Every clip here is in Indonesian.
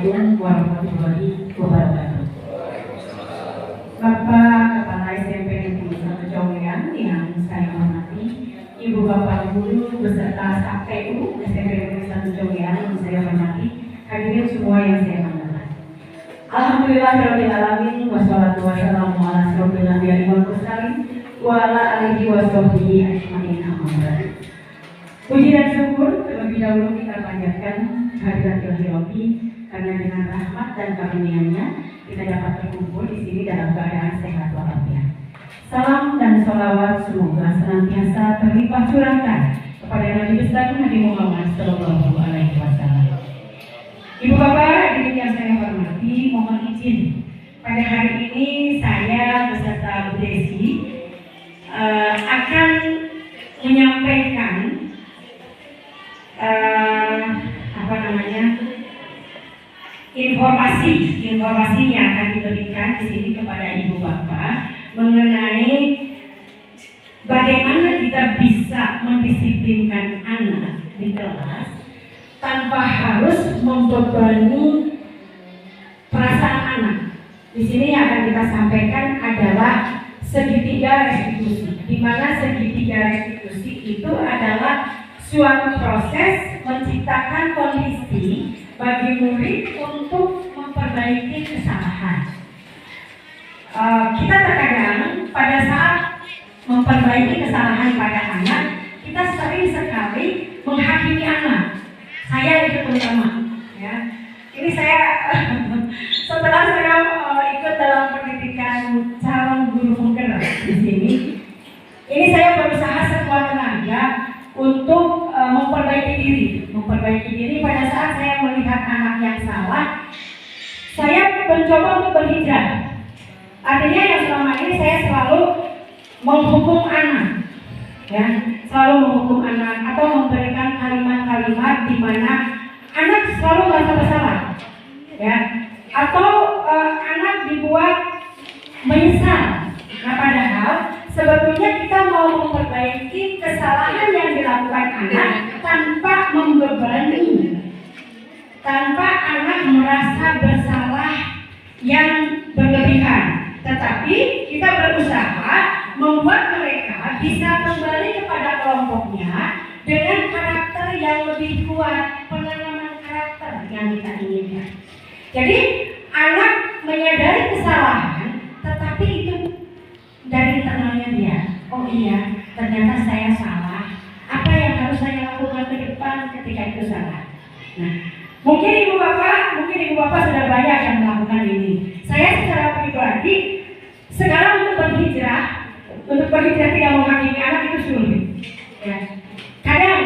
Assalamualaikum warahmatullahi wabarakatuh. Bapak Kepala SMP Negeri 1 Congean yang saya hormati, Ibu Bapak Guru beserta KPU SMP Negeri 1 Congean yang saya hormati, hadirin semua yang saya banggakan. Alhamdulillahirabbil alamin wassalatu wassalamu ala asyrofil anbiya'i wal mursalin wa ala alihi washabbihi ajmain amma ba'du. Puji dan syukur terlebih dahulu kita panjatkan kehadirat Ilahi Rabbi, karena dengan rahmat dan karunia-Nya kita dapat berkumpul di sini dalam keadaan sehat walafiat. Salam dan sholawat semoga senantiasa terlimpah curahkan kepada Nabi besar Nabi Muhammad Sallallahu Alaihi Wasallam. Ibu bapak, hadirin yang saya hormati, mohon izin pada hari ini saya beserta Bu Desi akan menyampaikan informasi yang akan diberikan di sini kepada ibu bapak mengenai bagaimana kita bisa mendisiplinkan anak di kelas tanpa harus membebani perasaan anak. Di sini yang akan kita sampaikan adalah segitiga restitusi, di mana segitiga restitusi itu adalah suatu proses menciptakan kondisi bagi murid untuk memperbaiki kesalahan. Kita terkadang pada saat memperbaiki kesalahan pada anak, kita sering sekali menghakimi anak. Saya itu terutama, ya. Ini saya setelah saya ikut dalam pendidikan calon guru penggerak di sini, ini saya berusaha sekuat tenaga untuk memperbaiki diri pada saat saya melihat anak yang salah. Saya mencoba untuk berhijrah. Artinya yang selama ini saya selalu menghukum anak, ya, selalu menghukum anak atau memberikan kalimat-kalimat di mana anak selalu merasa bersalah, ya, atau anak dibuat menyesal. Nah, padahal sebetulnya kita mau memperbaiki kesalahan yang dilakukan anak tanpa membebani, tanpa anak merasa bersalah yang berlebihan, tetapi kita berusaha membuat mereka bisa kembali kepada kelompoknya dengan karakter yang lebih kuat, penanaman karakter yang kita inginkan. Jadi anak menyadari kesalahan, tetapi itu dari internalnya dia. Oh iya, ternyata saya salah. Apa yang harus saya lakukan ke depan ketika itu salah? Nah, mungkin ibu bapak sudah banyak yang melakukan ini. Saya secara pribadi sekarang untuk berhijrah tidak menghakimi anak itu sulit. Ya. Kadang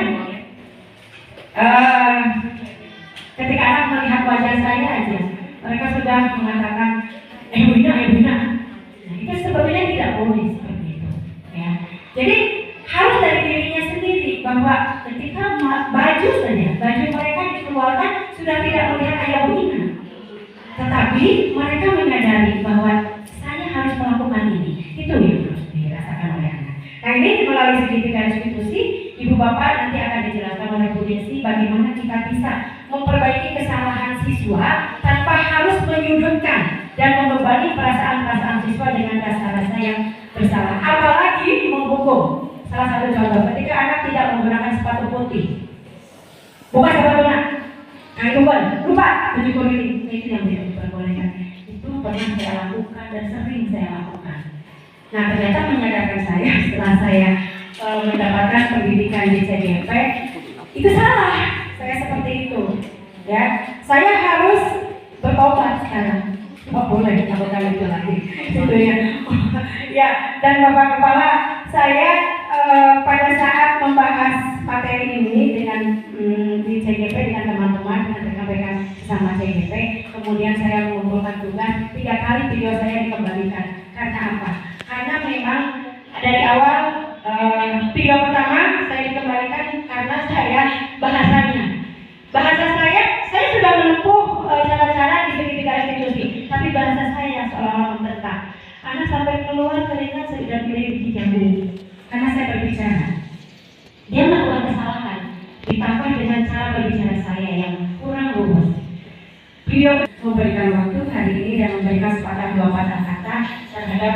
ketika anak melihat wajah saya aja, mereka sudah mengatakan bina. Nah, itu sebetulnya tidak boleh seperti itu. Ya. Jadi harus dari dirinya sendiri, bahwa ketika baju mereka dikeluarkan sudah tidak melihat ayah bunda, tetapi mereka menyadari bahwa saya harus melakukan ini. Itu yang harus dirasakan oleh anak. Nah, ini melalui segitiga restitusi, ibu bapak nanti akan dijelaskan oleh Bu Desi bagaimana kita bisa memperbaiki kesalahan siswa tanpa harus menyudutkan dan membebani perasaan siswa dengan rasa-rasa yang bersalah. Apalagi menghukum. Salah satu contoh, ketika anak tidak menggunakan sepatu putih, bukan sepatunya, lupa mencukur ini, itu yang tidak diperbolehkan. Itu pernah saya lakukan dan sering saya lakukan. Nah, ternyata menyadarkan saya setelah saya mendapatkan pendidikan di CGP, itu salah. Saya seperti itu, ya. Saya harus bertobat sekarang. Oh, boleh lakukan itu lagi, gitu ya. Ya, dan Bapak Kepala, saya pada saat membahas materi ini dengan di CGP dengan teman-teman, dengan rekan-rekan sama CGP, kemudian saya mengumpulkan tugas, 3 kali video saya dikembalikan. Karena apa? Karena memang dari awal video pertama saya dikembalikan karena saya bahasa saya sudah menempuh cara-cara di segitiga restitusi, tapi bahasa saya seolah-olah membentak. Anak sampai keluar keringat sudah pilih biji jambu karena saya berbicara. Dia melakukan kesalahan ditambah dengan cara berbicara saya yang kurang lurus. Beliau memberikan waktu hari ini dan memberikan sepatah dua patah kata terhadap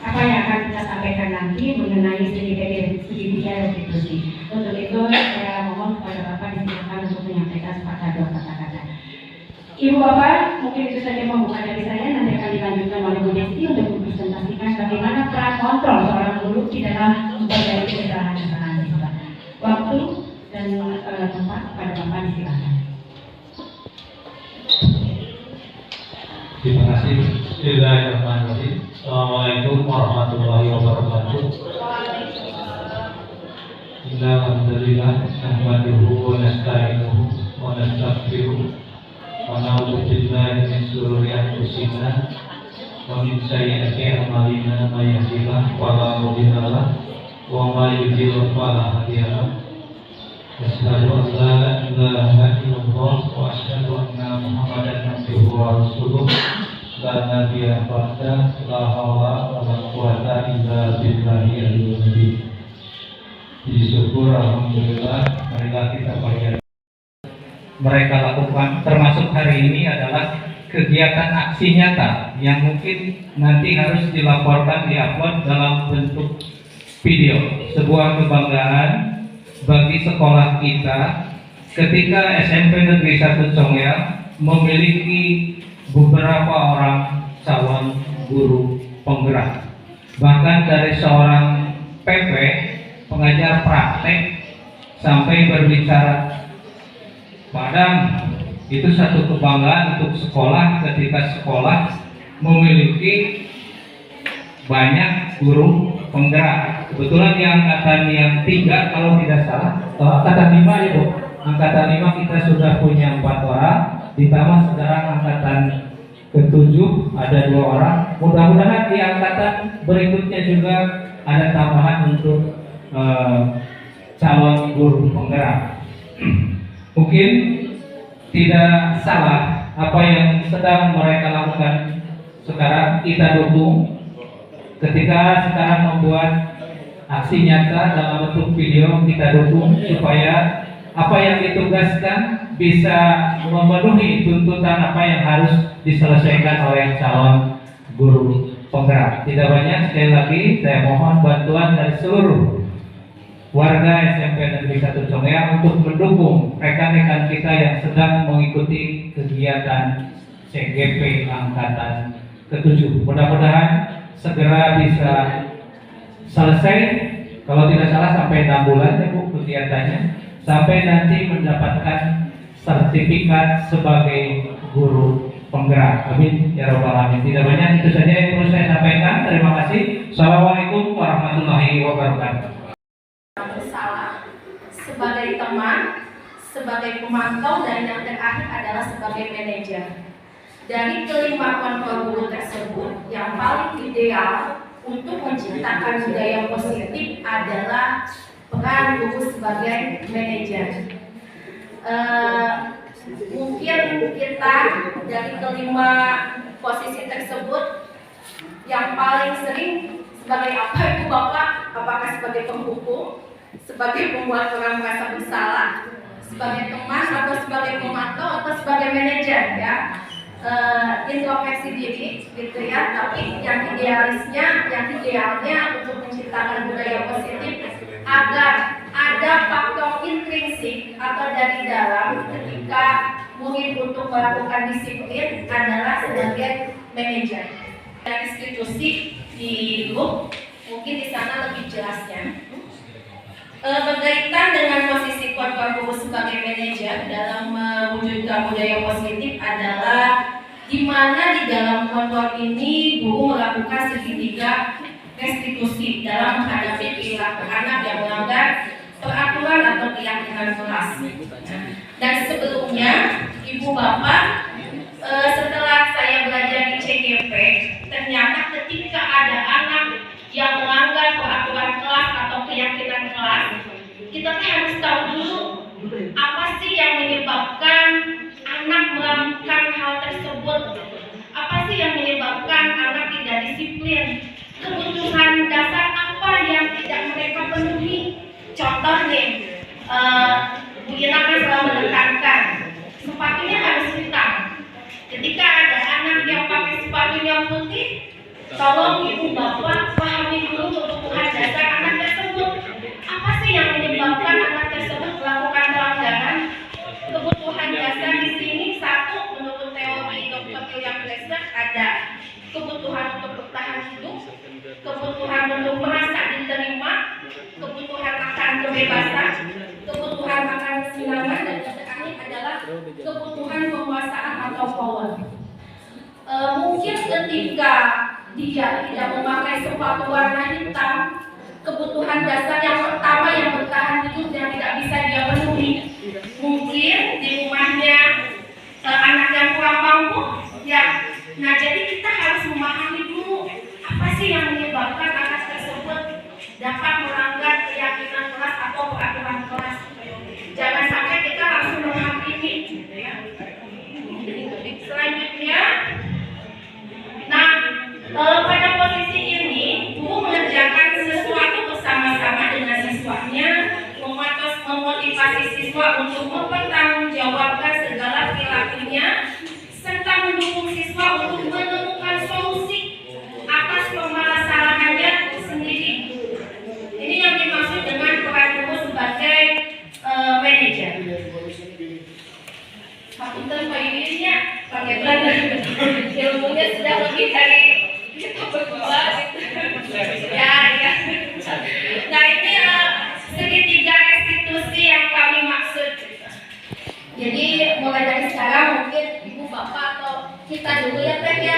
apa yang akan kita sampaikan nanti mengenai segitiga restitusi. Untuk itu saya mohon kepada Bapak disilakan untuk menyampaikan sepatah dua patah kata. Ibu Bapak, mungkin itu saja pembukaan dari saya. Nanti akan dilanjutkan oleh Bu Desi untuk mempresentasikan bagaimana peran kontrol seorang guru di dalam memperbaiki kesalahan-kesalahan siswa. Waktu dan tempat kepada Bapak disilakan. Terima kasih. Bismillahirrahmanirrahim. Assalamualaikum warahmatullahi wabarakatuh. Alhamdulillah, nahmaduhu wa nasta'inuhu wa nastaghfiruh wa na'udzu billahi min shururi anfusina wa min sayyiati a'malina may yahdihillahu fala mudilla lahu wa may yudlil fala hadiya lahu. Asyhadu an la ilaha illallah wa asyhadu anna Muhammadan abduhu wa rasuluh. La nabiyya ba'da, la haula wa la quwwata illa billahi al-aliyyil azim. Syukur alhamdulillah marilah kita bahagia. Mereka lakukan termasuk hari ini adalah kegiatan aksi nyata yang mungkin nanti harus dilaporkan, diupload dalam bentuk video. Sebuah kebanggaan bagi sekolah kita ketika SMP Negeri 1 Congel memiliki beberapa orang calon guru penggerak. Bahkan dari seorang PP, pengajar praktek, sampai berbicara padang. Itu satu kebanggaan untuk sekolah ketika sekolah memiliki banyak guru penggerak. Kebetulan di angkatan yang 3 kalau tidak salah, angkatan 5 ya Bu. Angkatan 5 kita sudah punya 4 orang, ditambah sekarang angkatan ke-7 ada 2 orang. Mudah-mudahan di angkatan berikutnya juga ada tambahan untuk calon guru penggerak. Mungkin tidak salah apa yang sedang mereka lakukan sekarang, kita dukung. Ketika sekarang membuat aksi nyata dalam bentuk video, kita dukung supaya apa yang ditugaskan bisa memenuhi tuntutan apa yang harus diselesaikan oleh calon guru penggerak. Tidak banyak, sekali lagi saya mohon bantuan dari seluruh warga SMP Negeri 1 Congel untuk mendukung rekan-rekan kita yang sedang mengikuti kegiatan CGP angkatan ke-7. Mudah-mudahan segera bisa selesai, kalau tidak salah sampai 6 bulan ya Bu kegiatannya, sampai nanti mendapatkan sertifikat sebagai guru penggerak. Amin ya rabbal alamin. Tidak banyak, itu saja yang perlu saya sampaikan. Terima kasih. Assalamualaikum warahmatullahi wabarakatuh. Bersalah sebagai teman, sebagai pemantau, dan yang terakhir adalah sebagai manajer. Dari kelima kontrol guru tersebut, yang paling ideal untuk menciptakan budaya positif adalah peran guru sebagai manajer. Mungkin kita dari kelima posisi tersebut yang paling sering sebagai apa Ibu Bapak? Apakah sebagai penghukum, sebagai pembuat orang merasa bersalah, sebagai teman, atau sebagai pemantau, atau sebagai manajer ya? Introspeksi diri gitu ya. Tapi yang idealnya untuk menciptakan budaya positif agar ada faktor intrinsik atau dari dalam ketika murid untuk melakukan disiplin adalah sebagai manajer. Dan institusi di grup mungkin di sana lebih jelasnya. Berkaitan dengan posisi kontrol guru sebagai manajer dalam mewujudkan budaya positif adalah di mana di dalam kontrol ini guru melakukan segitiga restitusi dalam menghadapi perilaku anak yang melanggar peraturan atau keyakinan kelas. Dan sebelumnya, Ibu Bapak, setelah saya belajar di CGP, ternyata ketika ada anak yang melanggar peraturan kelas atau keyakinan kelas, kita harus tahu dulu apa sih yang menyebabkan anak melakukan hal tersebut. Apa sih yang menyebabkan anak tidak disiplin? Kebutuhan dasar apa yang tidak mereka penuhi? Contoh nih, Bu Ina kan selalu menekankan sepatunya harus hitam. sepatunya putih, tolong ibu bapak pahami dulu kebutuhan dasar anak tersebut. Apa sih yang menyebabkan anak tersebut melakukan pelanggaran? Kebutuhan dasar di sini satu, menurut teori Dr. William Glasser ada kebutuhan untuk bertahan hidup, kebutuhan untuk merasa diterima, kebutuhan akan kebebasan, kebutuhan akan kesenangan, dan yang terakhir adalah kebutuhan penguasaan atau power. Mungkin ketika dia tidak memakai sepatu warna hitam, kebutuhan dasar yang pertama yang bertahan hidup yang tidak bisa dia penuhi. Mungkin di rumahnya anak yang kurang mampu, ya. Nah, jadi kita harus memahami dulu apa sih yang menyebabkan anak tersebut dapat melanggar keyakinan kelas atau peraturan kelas. Jangan sampai kita langsung menghakimi, gitu ya. Selanjutnya, nah, pada posisi ini, guru mengerjakan sesuatu bersama-sama dengan siswanya, memotivasi siswa untuk mempertanggungjawabkan segala perilakunya, serta mendukung siswa untuk menemukan solusi atas permasalahannya sendiri. Ini yang dimaksud dengan peran guru sebagai manajer. Fakultas Payudirinya pakai belajar ilmunya sudah lebih dari kita berdua. Ya. Nah, ini segitiga restitusi yang kami maksud. Jadi mulai dari sekarang mungkin ibu bapak atau kita dulu ya Teh ya,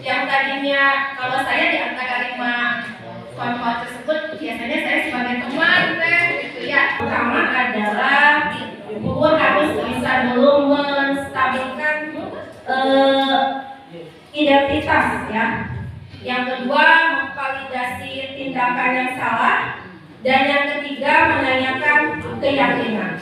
yang tadinya kalau saya di antara 5 konflik tersebut biasanya saya sebagai teman Teh gitu ya. Pertama adalah guru harus bisa dulu menstabilkan identitas ya. Yang kedua memvalidasi tindakan yang salah, dan yang ketiga menanyakan keyakinan.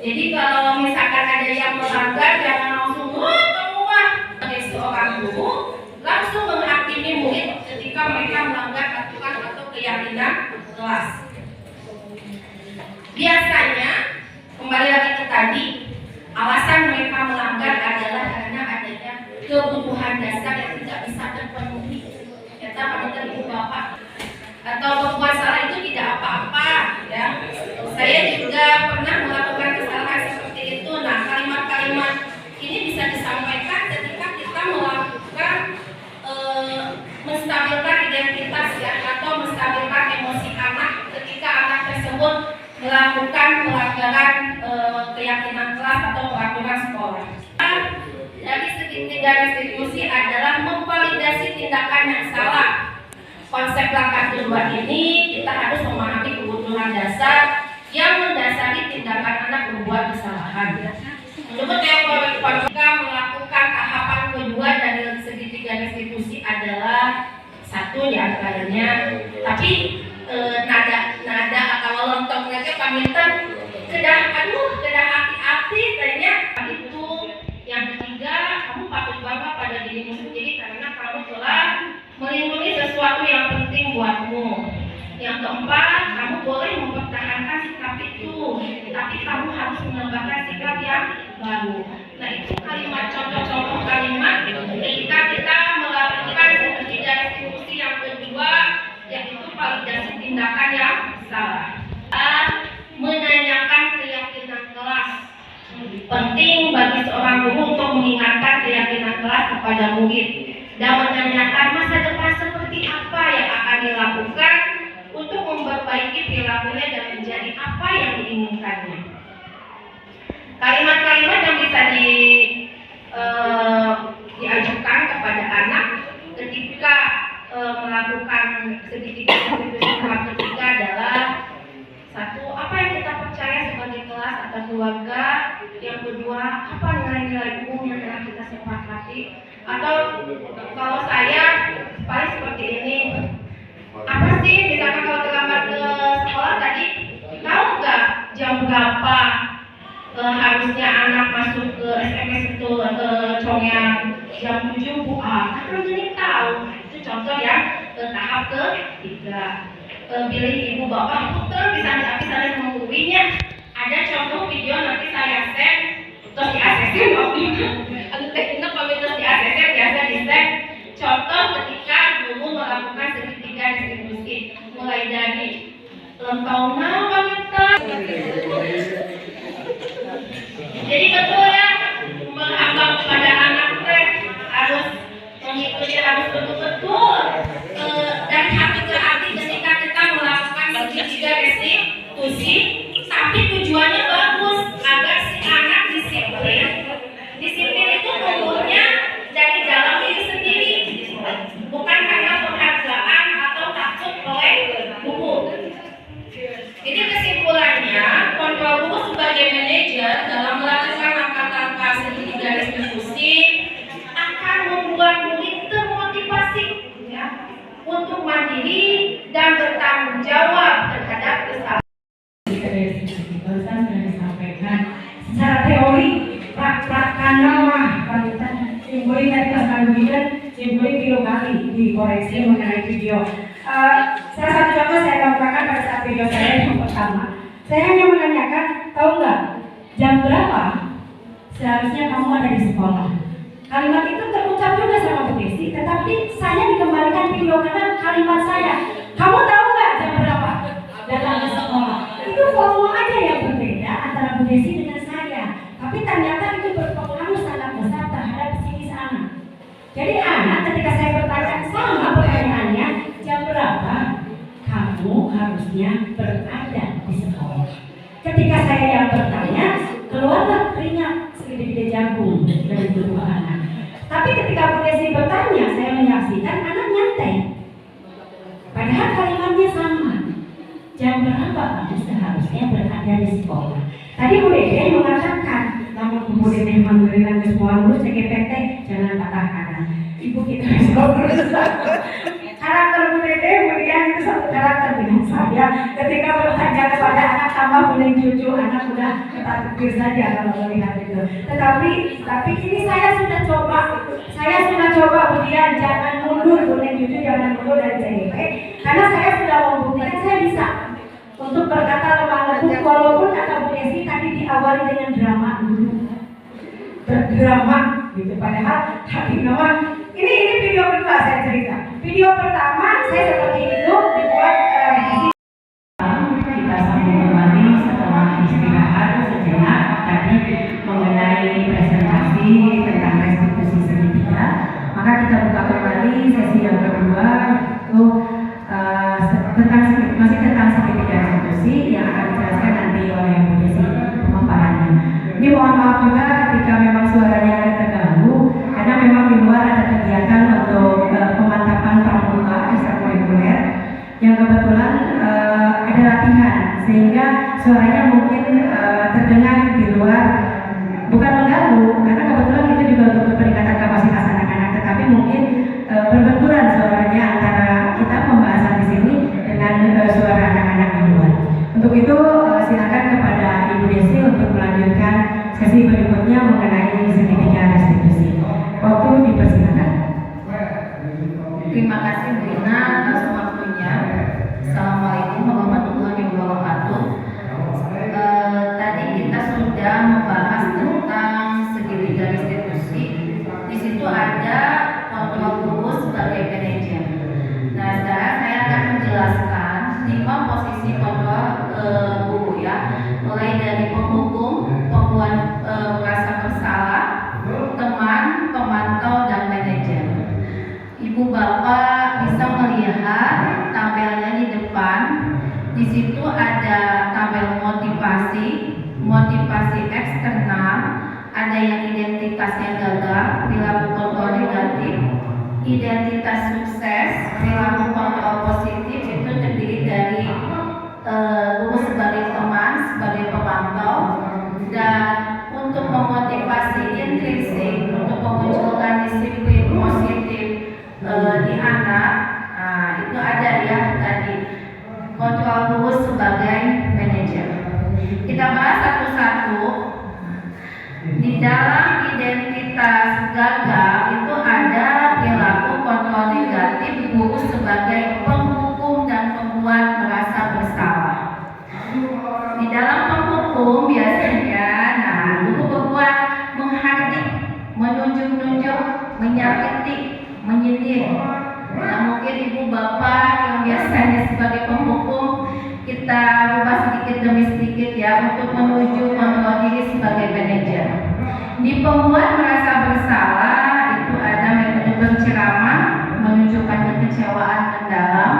Jadi kalau misalkan ada yang melanggar, jangan langsung kamu mah sebagai seorang guru langsung menghakimi murid ketika mereka melanggar aturan atau keyakinan kelas. Biasanya kembali lagi ke tadi, alasan mereka melanggar adalah karena adanya kebutuhan dasar yang tidak bisa terpenuhi. Kata pada ibu bapak, atau berbuat salah itu tidak apa-apa ya. Saya juga pernah melakukan kesalahan seperti itu. Nah, kalimat-kalimat ini bisa disampaikan ketika kita melakukan menstabilkan identitas ya, atau menstabilkan emosi anak ketika anak tersebut melakukan pelanggaran keyakinan kelas atau peraturan sekolah. Dari segitiga restitusi adalah memvalidasi tindakan yang salah. Konsep langkah kedua ini kita harus memahami kebutuhan dasar yang mendasari tindakan anak berbuat kesalahan. Menurut teori Pajika, melakukan tahapan kedua dari segitiga restitusi adalah satu di antaranya, tapi nada atau lontongnya paminten kedah hati-hati tanya itu. Yang ketiga, kamu patut bangga pada dirimu sendiri karena kamu telah melindungi sesuatu yang penting buatmu. Yang keempat, kamu boleh mempertahankan sikap itu, tapi kamu harus menambahkan sikap yang baru. Nah, itu kalimat contoh-contoh kalimat ketika kita melakukan segitiga restitusi yang kedua, yaitu validasi tindakan yang salah. Menanyakan keyakinan kelas. Penting bagi seorang guru untuk mengingatkan keyakinan kelas kepada murid dan menanyakan masa depan seperti apa yang akan dilakukan untuk memperbaiki perilakunya dan menjadi apa yang diinginkannya. Kalimat-kalimat yang bisa diajukan kepada anak ketika melakukan segitiga restitusi tahap ketiga adalah satu, apa yang kita percaya sebagai kelas atau keluarga. Yang kedua, apa nilai-nilai umum yang telah kita sepakati. Atau kalau saya paling seperti ini, apa sih misalkan kalau terlambat ke sekolah tadi, tahu nggak jam berapa harusnya anak masuk ke SMS itu congyang jam 7 Bu? Kan jadi tahu. Itu contoh yang tahap ketiga. Pilih ibu bapak putar bisa saling menggurinya. Ada contoh video nanti saya share terus di ACC waktu itu anu teknik kami terus di ACC biasa dicek contoh ketika guru melakukan segitiga distribusi mulai dari lempau wanita. Jadi betul ya, menganggap pada anak teh harus mengikuti, harus betul-betul dari hati ke hati ketika kita melakukan segitiga restitusi, tapi tujuannya bagus agar si anak disiplin. Disiplin itu tumbuhnya dari dalam diri sendiri, bukan karena penghargaan atau takut oleh guru. Jadi kesimpulannya, kontrol guru sebagai manajer dalam melakukan langkah-langkah segitiga restitusi akan membuat murid termotivasi ya, untuk mandiri dan bertanggung jawab terhadap kesalahan. Barusan sudah disampaikan secara teori praktekkan mah wanita simboli tadi akan bikin simboli video kali dikoreksi mengenai video. Salah satu contoh saya lakukan pada saat video saya yang pertama. Saya hanya menanyakan, tahu nggak jam berapa seharusnya kamu ada di sekolah? Kalimat itu terucap juga sama Bu Desi, tetapi saya dikembalikan video karena kalimat saya, kamu tahu nggak jam berapa datang ke sekolah? Itu volume aja yang berbeda antara Bu Desi dengan saya, tapi ternyata itu berpengaruh sangat besar terhadap psikis anak. Jadi anak ketika saya bertanya sama pertanyaannya, jam berapa kamu harusnya berada di sekolah? Ketika saya yang bertanya, keluarlah keringat segede-gede jagung dari tubuh anak. Tapi ketika Bu Desi bertanya, saya menyaksikan anak nyantai. Padahal kalimatnya sama. Jam berapa kamu seharusnya berada di sekolah? Tadi Bu Dede mengatakan, namun Bu Dede memberikan semua lulus CGPT, jangan patah kanan. Ibu kita harus karakter Bu Dede kemudian itu satu karakter dengan saya. Ketika bertanya kepada anak tambah boleh cucu, anak sudah ketakbir saja kalau melihat itu. Tapi ini saya sudah coba kemudian jangan mundur boleh cucu, jangan mundur dari CGP, karena saya sudah membuktikan saya bisa untuk berkata lemah lembut, walaupun kata Bu Desi tadi diawali dengan drama dulu, berdrama gitu. Padahal tapi memang ini video kedua saya cerita. Video pertama saya seperti itu dibuat kita sambung kembali setelah istirahat sejenak tadi mengenai presentasi tentang restitusi segitiga. Maka kita buka kembali sesi yang kedua itu masih tentang segitiga restitusi yang akan dijelaskan nanti oleh Bu Desi pemaparannya. Ini mohon maaf juga ketika memang suaranya ada terganggu karena memang di luar ada kegiatan untuk pemantapan pramuka ekstrakurikuler yang kebetulan ada latihan sehingga suaranya mungkin terdengar di luar, bukan mengganggu karena kebetulan itu juga untuk peningkatan kapasitas anak-anak, tetapi mungkin berbenturan suaranya antara kita pembahasan di sini dengan suara anak-anak di luar. Untuk itu silakan kepada Ibu Desi untuk melanjutkan sesi berikutnya mengenai segitiga restitusi. Waktu dipersilakan. Terima kasih Bu Ina atas waktunya. Assalamualaikum warahmatullahi wabarakatuh. Tadi kita sudah membahas tentang segitiga restitusi. Di situ ada kontrol guru sebagai manajer. Nah, sekarang saya akan menjelaskan 5 posisi kontrol guru ya, mulai dari penghukum, pembuat merasa bersalah, teman, pemantau, dan manajer. Ibu bapak bisa melihat tabelnya di depan. Di situ ada tabel motivasi eksternal, ada yang identitasnya gagal, perilaku kontrol negatif, identitas sukses, perilaku kontrol positif. Itu terdiri dari guru sebagai teman, sebagai pemantau, dan untuk memotivasi intrinsik, untuk memunculkan disiplin positif di anak. Nah, itu ada ya tadi kontrol guru sebagai manajer. Kita bahas satu-satu. Di dalam identitas gagal itu ada perilaku kontrol negatif guru sebagai penghukum dan pembuat merasa bersalah. Di dalam penghukum biasanya, guru berbuat menyakiti, menyindir. Nah, mungkin ibu bapak yang biasanya sebagai penghukum, kita rubah sedikit demi sedikit ya untuk menuju kontrol diri sebagai manajer. Di pembuat merasa bersalah itu ada metode berceramah, menunjukkan kekecewaan mendalam.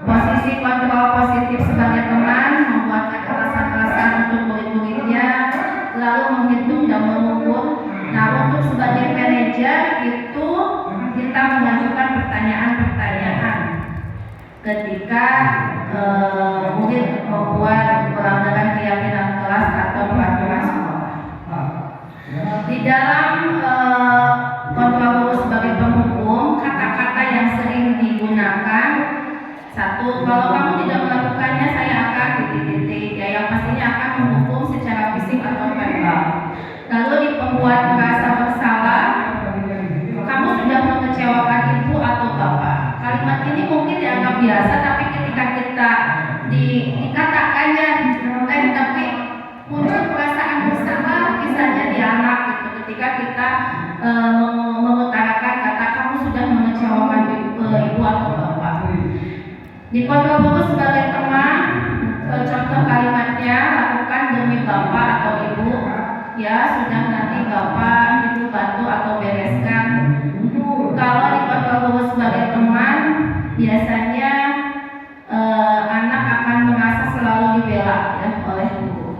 Posisi kontrol positif sebagai teman, membuatkan alasan-alasan untuk murid-muridnya, lalu menghitung dan mengukur. Nah, untuk sebagai manajer itu kita mengajukan pertanyaan-pertanyaan ketika murid membuat pelanggaran keyakinan kelas atau peraturan sekolah. Di dalam kontrol guru sebagai penghukum, kata-kata yang sering digunakan, satu, kalau kamu tidak melakukannya saya akan titik-titik, ya yang pastinya akan menghukum secara fisik atau verbal. Lalu di pembuat merasa bersalah, kamu sudah mengecewakan ibu atau bapak. Kalimat ini mungkin dianggap biasa, tapi ketika kita dikatakannya, tapi muncul perasaan bersalah, misalnya di anak gitu. Ketika kita mengutarakan kata kamu sudah mengecewakan ibu atau bapak. Di kontrol guru sebagai teman, contoh kalimatnya lakukan demi bapak atau ibu. Ya sudah nanti bapak ibu bantu atau bereskan. Kalau di kontrol guru sebagai teman, biasanya anak akan merasa selalu dibela ya oleh guru.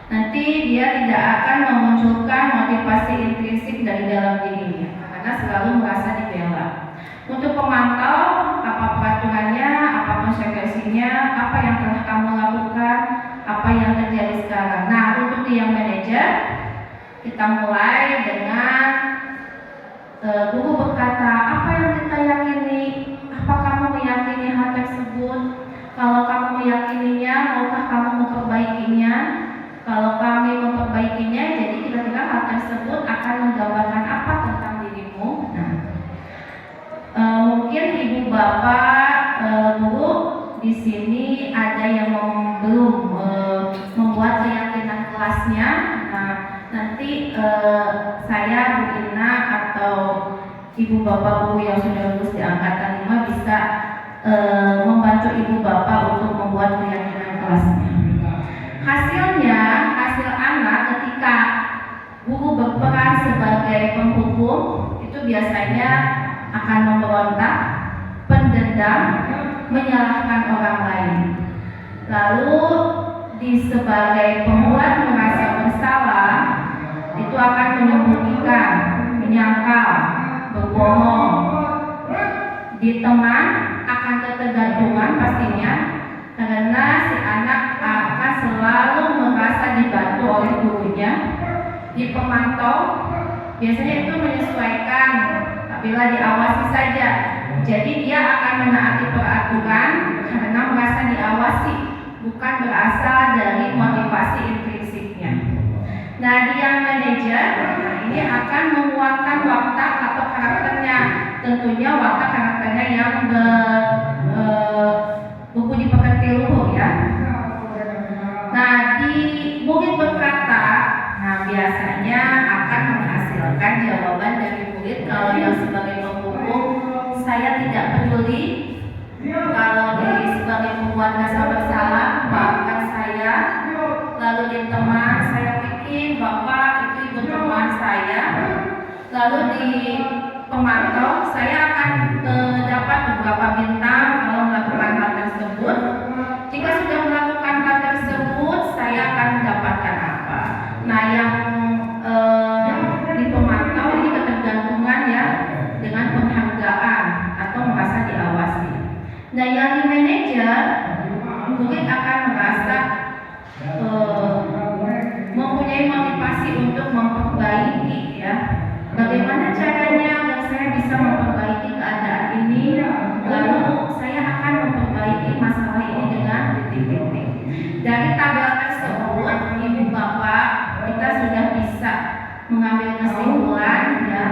Nanti dia tidak akan memunculkan motivasi intrinsik dari dalam dirinya karena selalu merasa dibela. Untuk pemantau, apa peraturannya, apa konsekuensinya, apa yang telah kamu lakukan, apa yang terjadi sekarang. Nah, untuk yang manajer, kita mulai dengan guru berkata, apa yang kita yakini, apa kamu meyakini hal tersebut? Kalau kamu meyakininya, maukah kamu memperbaikinya? Kalau kami memperbaikinya, jadi kira-kira hal tersebut akan menggambarkan apa tentang dirimu? Mungkin ibu bapak guru di sini ada yang belum membuat keyakinan kelasnya. Nah, nanti saya Bu Ina atau ibu bapak guru yang sudah lulus di angkatan 5 bisa membantu ibu bapak untuk membuat keyakinan kelasnya. Hasilnya, hasil anak ketika guru berperan sebagai penghukum itu biasanya akan memberontak, pendendam, menyalahkan orang lain. Lalu sebagai pembuat merasa bersalah itu akan menyembunyikan, menyangkal, berbohong. Di teman akan ketergantungan pastinya karena si anak akan selalu merasa dibantu oleh gurunya. Di pemantau biasanya itu menyesuaikan bila diawasi saja. Jadi dia akan menaati peraturan karena merasa diawasi, bukan berasal dari motivasi intrinsiknya. Nah, dia manajer, ini akan menguatkan watak atau karakternya. Tentunya watak karakternya yang berbudi pekerti luhur ya. Nah, di murid berkata, nah biasanya akan menghasilkan jawaban dari murid. Kalau yang sebagai penghukum, saya tidak peduli. Kalau sebagai pembuat rasa bersalah, maafkan saya. Lalu di teman, saya pikir bapak itu ibu teman saya. Lalu di pemantau, saya akan dapat beberapa bintang kalau melakukan hal tersebut. Jika sudah melakukan hal tersebut, saya akan mendapatkan apa? Nah, yang di pemantau ini ketergantungan ya dengan penghargaan atau merasa diawasi. Nah, yang di manajer mungkin akan merasa mempunyai motivasi untuk memperbaiki ya. Bagaimana caranya agar saya bisa memperbaiki keadaan ini? Lalu saya akan memperbaiki masalah ini dengan titik-titik. Dari tabel tersebut, ibu bapak, kita sudah bisa mengambil kesimpulan ya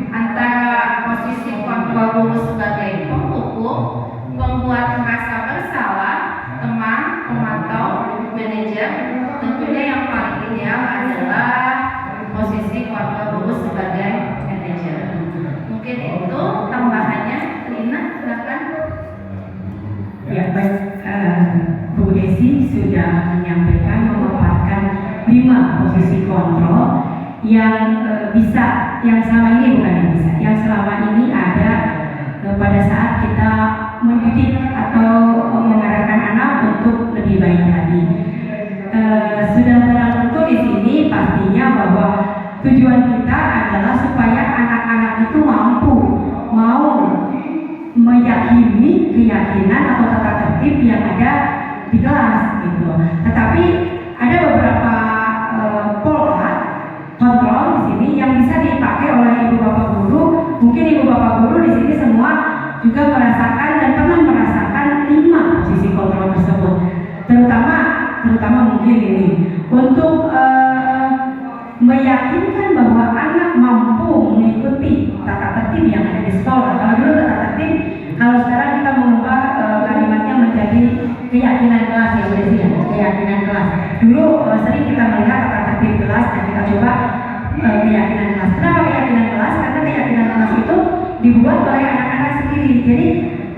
antara posisi kontrol guru sebagai penghukum, pembuat merasa bersalah, teman, pemantau, manajer. Tentunya yang paling ideal adalah posisi kontrol guru sebagai manajer. yang bisa, yang selama ini bukan yang bisa, yang selama ini ada pada saat kita mendidik atau mengarahkan anak untuk lebih baik lagi. Sudah barang tentu di sini pastinya bahwa tujuan kita adalah supaya anak-anak itu mampu mau meyakini keyakinan atau tata tertib yang ada di kelas gitu. Tetapi ada beberapa pola kontrol di sini yang bisa dipakai oleh ibu bapak guru. Mungkin ibu bapak guru di sini semua juga merasakan dan pernah merasakan 5 posisi kontrol tersebut. Terutama mungkin ini untuk meyakinkan bahwa anak mampu mengikuti tata tertib yang ada di sekolah. Kalau dulu tata tertib, kalau sekarang kita mengubah kalimatnya menjadi keyakinan kelas, ya udah sih ya, keyakinan kelas. Dulu sering kita melihat tata tertib kelas dan kita coba keyakinan kelas. Kenapa keyakinan kelas? Karena keyakinan kelas itu dibuat oleh anak-anak sendiri. Jadi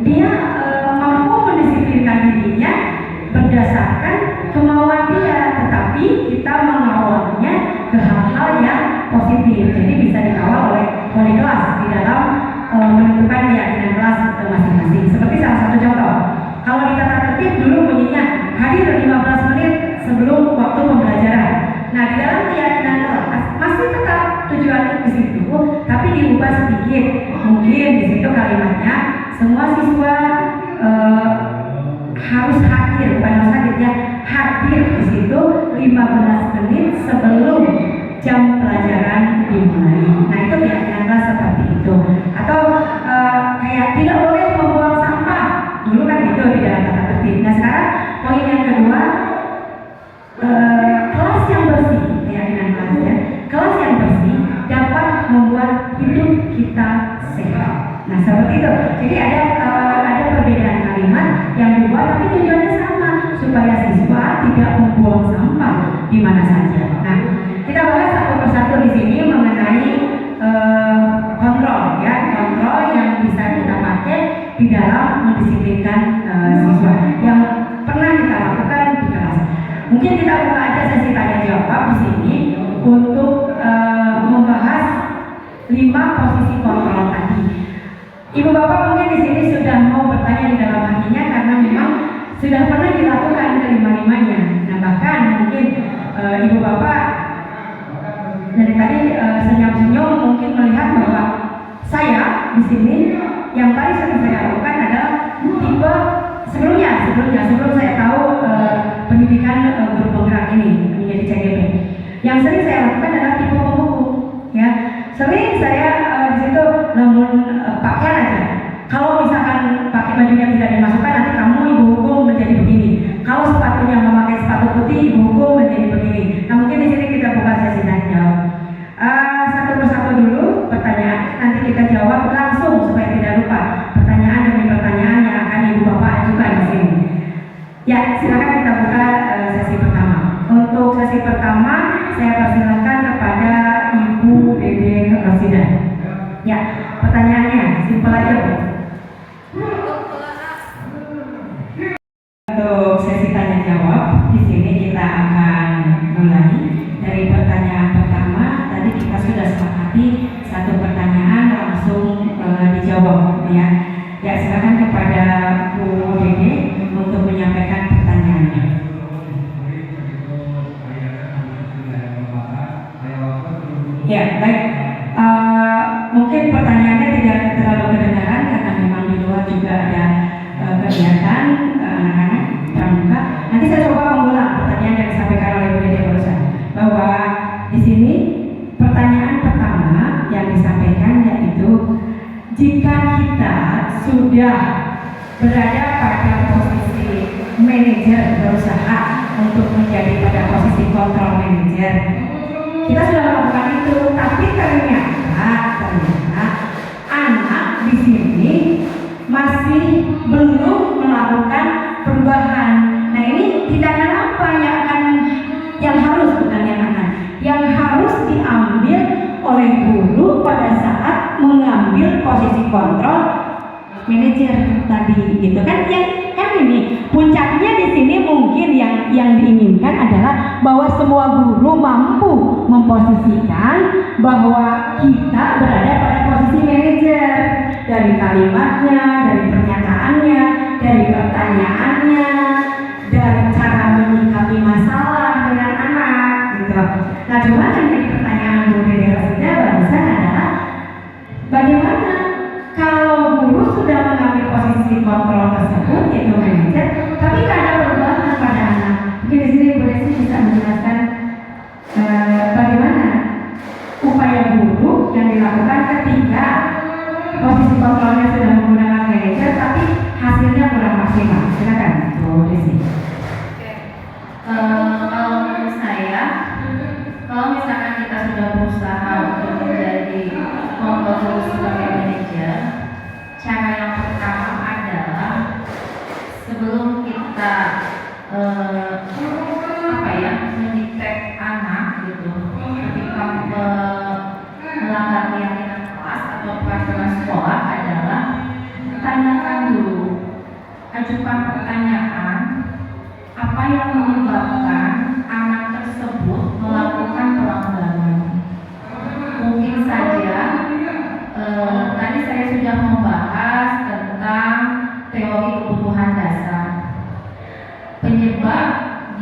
dia mampu mendisiplinkan dirinya berdasarkan kemauan dia, tetapi kita mengawalnya ke hal-hal yang positif. Jadi bisa dikawal oleh wali kelas di dalam menentukan keyakinan kelas masing-masing. Seperti salah satu contoh, kalau di tata tertib dulu bunyinya hadir 15 menit sebelum waktu pembelajaran. Nah, di dalam keyakinan kelas masih tetap tujuannya ke situ, tapi diubah sedikit. Mungkin di situ kalimatnya semua siswa harus hadir, bukan harus hadir ya, hadir di situ 15 menit sebelum jam pelajaran dimulai. Nah, itu keyakinan kelas seperti itu. Atau kayak tidak boleh membuang sampah. Dulu kan gitu di dalam tata tertib. Nah, sekarang poin yang kedua, kelas yang bersih, keyakinan kelasnya, kelas yang bersih dapat membuat hidup kita sehat. Nah, seperti itu. Jadi ada perbedaan kalimat yang dibuat tapi tujuannya sama, supaya siswa tidak membuang sampah di mana saja. Nah, kita bahas satu persatu di sini mengenai kontrol ya, kontrol yang bisa kita pakai di dalam mendisiplinkan siswa yang pernah kita lakukan di kelas. Mungkin kita buka aja sesi tanya jawab di sini untuk membahas 5 posisi kontrol tadi. Ibu bapak mungkin di sini sudah mau bertanya di dalam hatinya karena memang sudah pernah dilakukan kelima-limanya. Nah, bahkan mungkin ibu bapak dari tadi senyum-senyum mungkin melihat bahwa saya di sini yang paling sering saya lakukan adalah tipe sebelum saya tahu pendidikan guru penggerak ini menjadi CGP. Yang sering saya lakukan adalah tipe pembuku, ya. Sering saya di situ namun pakaian aja. Kalau misalkan pakai bajunya tidak dimasukkan, nanti kamu ibu hukum menjadi begini. Kalau sepatunya memakai sepatu putih, ibu hukum menjadi begini. Nah, mungkin di sini kita buka sesi tanya jawab. Satu persatu dulu pertanyaan, nanti kita jawab langsung supaya tidak lupa pertanyaan demi pertanyaan yang akan ibu bapak ajukan di sini. Ya, silakan kita buka sesi pertama. Untuk sesi pertama, saya persilakan kepada Ibu Dede Rosida. Ya, pertanyaannya simpel aja, Bu. Untuk sesi tanya jawab, di sini kita akan mulai dari pertanyaan pertama. Tadi kita sudah sepakati satu pertanyaan langsung dijawab, ya. Ya, silakan kepada Bu Dede untuk menyampaikan pertanyaannya. Ya, baik. Mungkin pertanyaannya tidak terlalu kedengaran karena memang di luar juga ada kegiatan anak-anak pramuka. Nanti saya coba mengulang pertanyaan yang disampaikan oleh Bu Dede barusan, bahwa di sini pertanyaan pertama yang disampaikan yaitu jika kita sudah berada pada posisi manajer berusaha untuk menjadi pada posisi kontrol manajer, kita sudah melakukan itu, tapi ternyata anak di sini masih belum melakukan perubahan. Nah, ini tindakan apa yang harus diambil oleh guru pada saat mengambil posisi kontrol manajer tadi gitu kan. Yang kan ini puncaknya di sini mungkin yang diinginkan adalah bahwa semua guru mampu memposisikan bahwa kita berada pada posisi manajer, dari kalimatnya, dari pernyataannya, dari pertanyaannya, dari cara menyikapi masalah dengan anak gitu. Nah, cuma yang jadi pertanyaan Bu Dede Rosida barusan adalah bagaimana kalau guru sudah mengambil posisi kontrol tersebut, yaitu manajer, tapi tidak ada perubahan pada anak. Mungkin di sini Bu Desi bisa menjelaskan bagaimana upaya guru yang dilakukan ketika posisi kontrolnya sudah menggunakan manajer, tapi hasilnya kurang maksimal. Silakan Bu Desi. Kalau menurut saya, kalau misalkan kita sudah berusaha untuk menjadi kontrol sebagai manajer, cara yang pertama adalah sebelum kita mendetek anak gitu, ketika melanggar keyakinan kelas atau peraturan sekolah adalah tanyakan dulu, ajukan pertanyaan apa yang menyebabkan anak tersebut melakukan pelanggaran. Mungkin saja tadi saya sudah membahas tentang teori kebutuhan dasar. Penyebab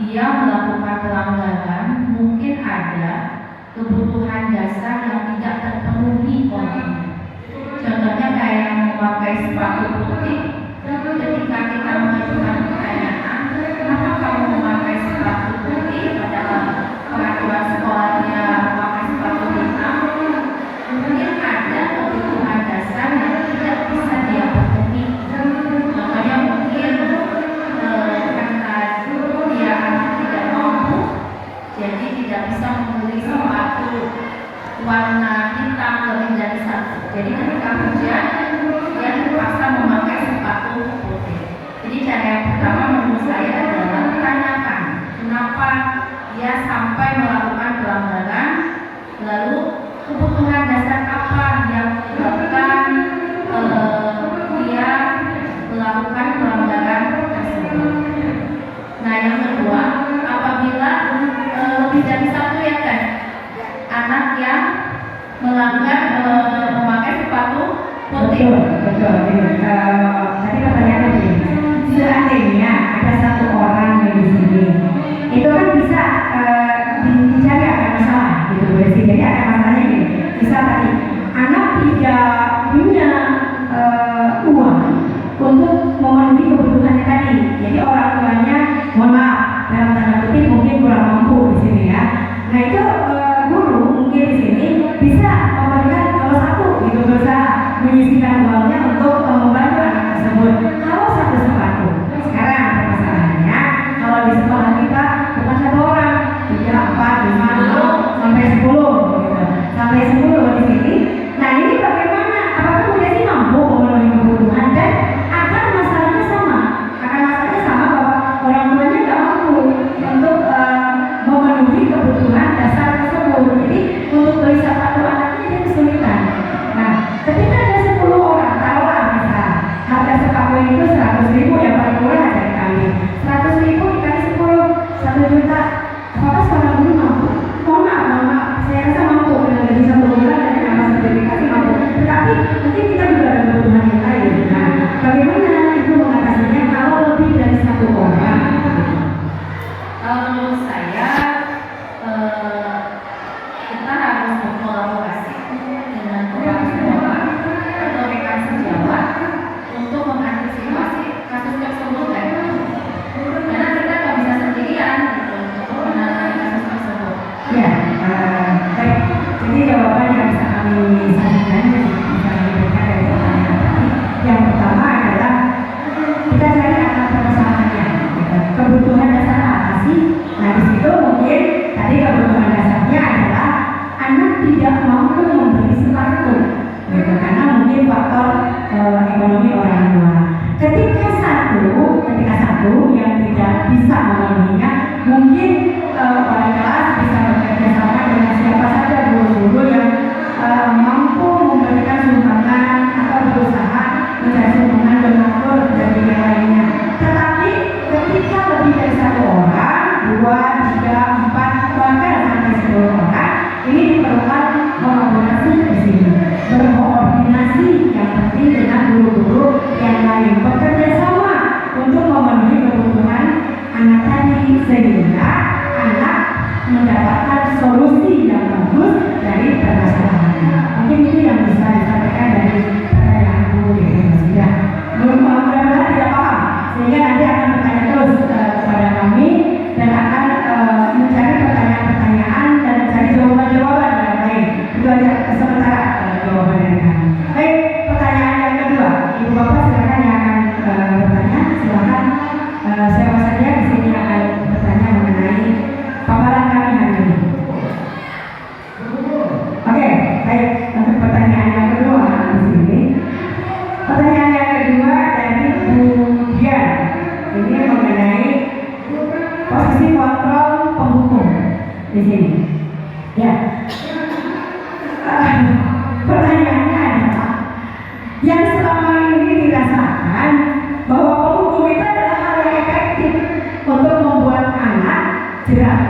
dia melakukan pelanggaran mungkin ada kebutuhan dasar yang tidak terpenuhi olehnya. Contohnya kayak memakai sepatu putih. Ketika kita mengajukan pertanyaan, kenapa kamu memakai sepatu putih padahal peraturan sekolahnya memakai sepatu hitam? Mungkin ada kebutuhan dasar yang tidak bisa dia penuhi. Contohnya mungkin karena dia anak tidak mampu, jadi tidak bisa membeli sepatu warna hitam lebih dari satu. Jadi ketika hujan dia terpaksa memakai sepatu putih. Jadi cara yang pertama menurut saya adalah tanyakan kenapa dia sampai melakukan pelanggaran, lalu kebutuhan dasar apa yang menyebabkan dia melakukan pelanggaran tersebut. Nah, yang kedua, apabila lebih dari satu ya kan anak yang melanggar memakai sepatu putih. Betul. Tadi pertanyaannya begini, seandainya ada satu orang yang di sini, itu kan bisa dicari ada masalah gitu Bu Desi. Jadi ada masalahnya gini, misal tadi anak tidak punya uang untuk memenuhi kebutuhannya tadi. Jadi orang tuanya, mohon maaf, dalam tanda kutip mungkin kurang mampu di sini ya. Nah itu guru mungkin di sini bisa memberikan kalau satu gitu, berusaha menyisihkan uangnya untuk membantu anak tersebut. Kalau satu sepatu, sekarang permasalahannya kalau di sekolah kita bukan satu orang, 3, 4, 5, 6, sampai 10 gitu. Sampai 10 di sini. Nah ini bagaimana? Apakah Bu Desi mampu memenuhi kebutuhan dan akan masalahnya sama bahwa orang tuanya nggak mampu untuk memenuhi kebutuhan dasar tersebut. Jadi untuk beli sepatu anaknya dia kesulitan. Nah, ketika ada 10 orang, taruhlah misal harga sepatu itu 100.000 yang paling murah ada di kami. 100.000 dikali 10, 1 juta. Apakah seorang guru mampu? Mohon maaf, saya rasa mampu dengan gaji 1 bulan dan dengan sertifikasi mampu. Tetapi mungkin kita juga ada kebutuhan yang lain. Nah, bagaimana itu mengatasinya kalau lebih dari 1 orang? Kalau menurut saya kita harus berkolaborasi dengan kepala sekolah atau rekan sejawat untuk mengantisipasi kasus tersebut kan? Karena kita nggak bisa sendirian gitu untuk menangani kasus tersebut. Ya, baik. Jadi jawaban yang bisa kami sampaikan bisa diberikan dari pertanyaan tadi. Yang pertama adalah kita cari akar permasalahannya. Kebutuhan dasar apa sih? Nah di situ mungkin tadi kebutuhan dasarnya adalah anak tidak mampu membeli sepatu, gitu, karena mungkin faktor ekonomi orang tua. Ketika satu yang tidak bisa memenuhinya, mungkin wali kelas bisa bekerja sama dengan siapa saja guru-guru yang mampu memberikan sumbangan atau berusaha mencari sementara jawaban dari kami. Baik, pertanyaan yang kedua, Ibu Bapak silakan yang akan bertanya, silakan. Siapa saja di sini akan bertanya mengenai paparan kami hari ini. Oke, baik. Untuk pertanyaan yang kedua di sini, pertanyaan yang kedua dari Bu Dian. Ini mengenai posisi kontrol penghukum di sini. Ya. Pertanyaannya adalah yang selama ini dirasakan bahwa penghukum itu adalah hal yang efektif untuk membuat anak jerak.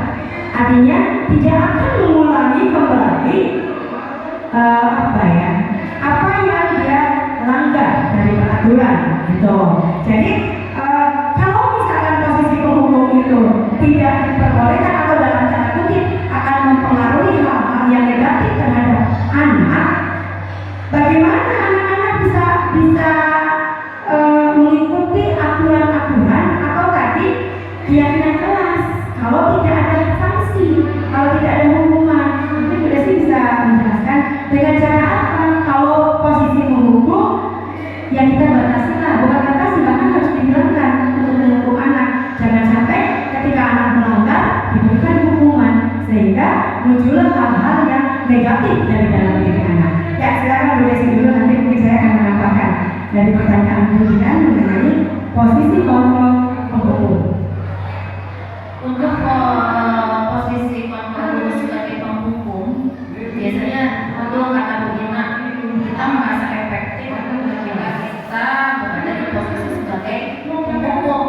Artinya tidak akan mengulangi kembali apa yang dia langgar dari peraturan gitu. Jadi kalau misalkan posisi penghukum itu tidak diperbolehkan atau dalam tanda kutip akan mempengaruhi hal-hal yang negatif terhadap anak, bagaimana anak-anak bisa mengikuti aturan-aturan atau tadi keyakinan kelas kalau tidak ada sanksi, kalau tidak ada hukuman? Mungkin Bu Desi bisa menjelaskan dengan cara apa kalau posisi menghukum yang kita batasi lah, bukan batasi, bahkan harus dihilangkan untuk menghukum anak. Jangan sampai ketika anak melanggar diberikan hukuman sehingga muncullah hal-hal yang negatif dari dalam diri anak. Ya, silakan Bu Desi dulu, nanti mungkin saya akan menambahkan dari pertanyaan Bu Dian mengenai posisi kontrol penghukum. Untuk posisi kontrol sebagai penghukum, biasanya untuk kata begina, kita merasa efektif ketika kita berada di posisi sebagai penghukum,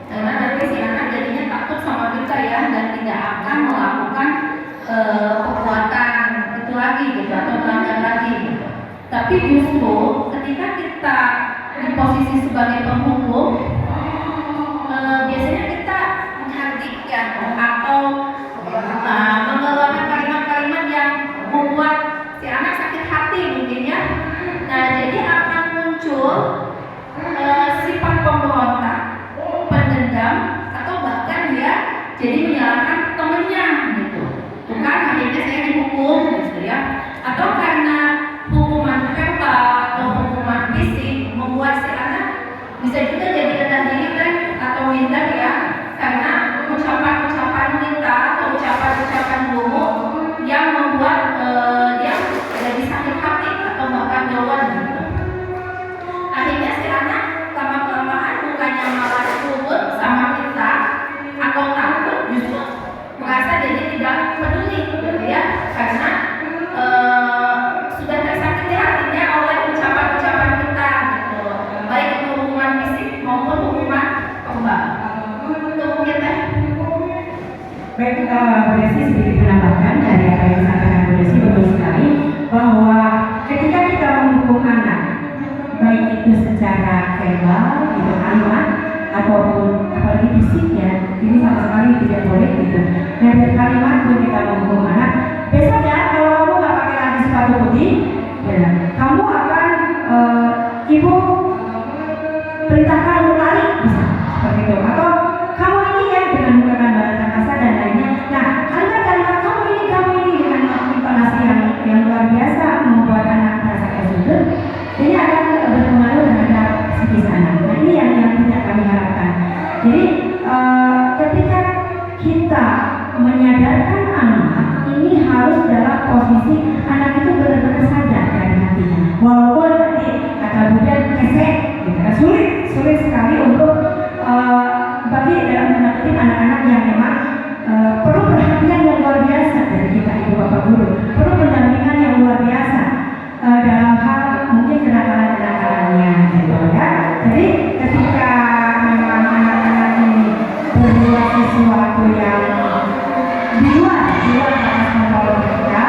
karena nanti si anak jadinya takut sama kita ya, dan tidak akan melakukan perbuatan itu lagi gitu atau melanggar lagi gitu. Tapi justru ketika kita di posisi sebagai penghukum, biasanya kita menghardikan atau mengeluarkan kalimat-kalimat yang membuat si anak sakit hati mungkin ya. Nah, jadi akan muncul sifat pemberontak, pendendam, atau bahkan dia jadi menyalahkan temannya gitu. Bukan akhirnya saya dihukum gitu ya. Atau karena hukuman verbal atau hukuman fisik membuat si anak bisa juga jadi rendah diri kan atau minder ya, karena ucapan-ucapan kita atau ucapan-ucapan buruk yang membuat dia jadi sakit hati atau bahkan down gitu. Akhirnya si anak lama-kelamaan bukannya malah turut sama kita atau takut, justru merasa jadi tidak peduli gitu ya, karena sudah tersakiti hatinya oleh ucapan-ucapan kita gitu, baik itu hukuman fisik maupun hukuman verbal. Itu mungkin teh. Baik, Bu Desi sedikit menambahkan dari apa yang disampaikan Bu Desi, betul sekali bahwa ketika kita menghukum anak, baik itu secara verbal, itu kalimat ataupun apalagi fisik ya, ini sama sekali tidak boleh gitu. Nah, dari kalimat pun kita menghukum anak, besok ya kalau kamu nggak pakai lagi sepatu putih, ya, kamu akan ibu perintahkan untuk lari, bisa seperti itu. Atau kamu ini ya, dengan menggunakan bahasa kasar dan lainnya. Nah, kalimat-kalimat kamu ini dengan intonasi yang luar biasa membuat anak merasa insecure, ini akan berpengaruh terhadap psikis anak. Nah, ini yang tidak kami harapkan. Jadi ketika kita menyadarkan anak, ini harus dalam posisi anak itu benar-benar sadar dari hatinya. Walaupun nanti kata Budian kesek, gitu, sulit sekali untuk bagi dalam tanda kutip anak-anak yang memang perlu perhatian yang luar biasa dari kita ibu bapak guru, perlu pendampingan yang luar biasa dalam hal mungkin kenakalan-kenakalannya, gitu ya. Jadi ketika memang anak-anak ini berbuat sesuatu yang di luar batas kontrol kita,